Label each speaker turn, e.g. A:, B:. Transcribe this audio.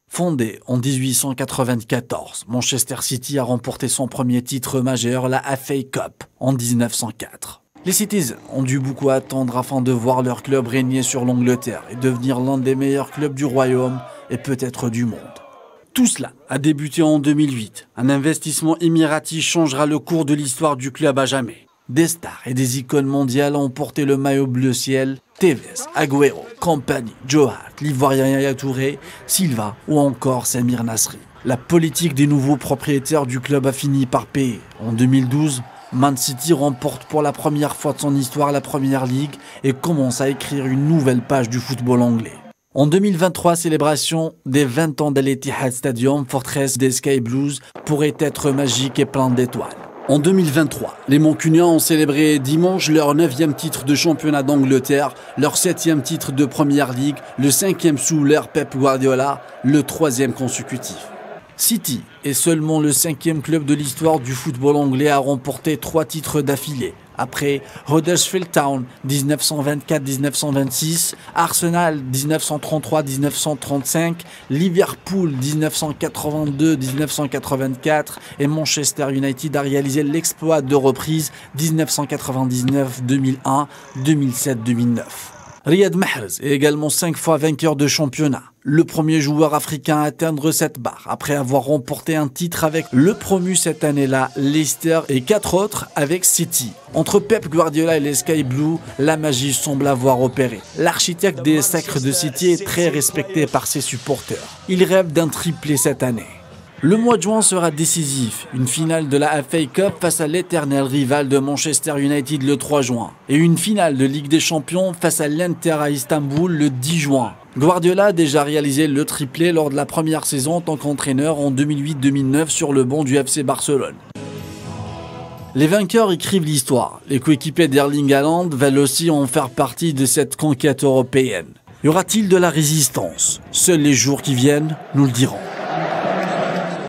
A: Fondé en 1894, Manchester City a remporté son premier titre majeur, la FA Cup, en 1904. Les Citizens ont dû beaucoup attendre afin de voir leur club régner sur l'Angleterre et devenir l'un des meilleurs clubs du royaume et peut-être du monde. Tout cela a débuté en 2008. Un investissement émirati changera le cours de l'histoire du club à jamais. Des stars et des icônes mondiales ont porté le maillot bleu ciel. Tevez, Agüero, Kompany, Joe Hart, l'Ivoirien Yaya Touré, Silva ou encore Samir Nasri. La politique des nouveaux propriétaires du club a fini par payer. En 2012, Man City remporte pour la première fois de son histoire la Premier League et commence à écrire une nouvelle page du football anglais. En 2023, célébration des 20 ans de l'Etihad Stadium, forteresse des Sky Blues, pourrait être magique et plein d'étoiles. En 2023, les Mancuniens ont célébré dimanche leur 9e titre de championnat d'Angleterre, leur 7e titre de Premier League, le 5e sous l'ère Pep Guardiola, le 3e consécutif. City est seulement le 5e club de l'histoire du football anglais à remporter 3 titres d'affilée. Après Huddersfield Town 1924-1926, Arsenal 1933-1935, Liverpool 1982-1984 et Manchester United a réalisé l'exploit de reprise 1999-2001, 2007-2009. Riyad Mahrez est également 5 fois vainqueur de championnat. Le premier joueur africain à atteindre cette barre après avoir remporté un titre avec le promu cette année-là, Leicester, et 4 autres avec City. Entre Pep Guardiola et les Sky Blues, la magie semble avoir opéré. L'architecte des sacres de City est très respecté par ses supporters. Il rêve d'un triplé cette année. Le mois de juin sera décisif, une finale de la FA Cup face à l'éternel rival de Manchester United le 3 juin et une finale de Ligue des Champions face à l'Inter à Istanbul le 10 juin. Guardiola a déjà réalisé le triplé lors de la première saison en tant qu'entraîneur en 2008-2009 sur le banc du FC Barcelone. Les vainqueurs écrivent l'histoire. Les coéquipiers d'Erling Haaland veulent aussi en faire partie de cette conquête européenne. Y aura-t-il de la résistance? Seuls les jours qui viennent nous le diront.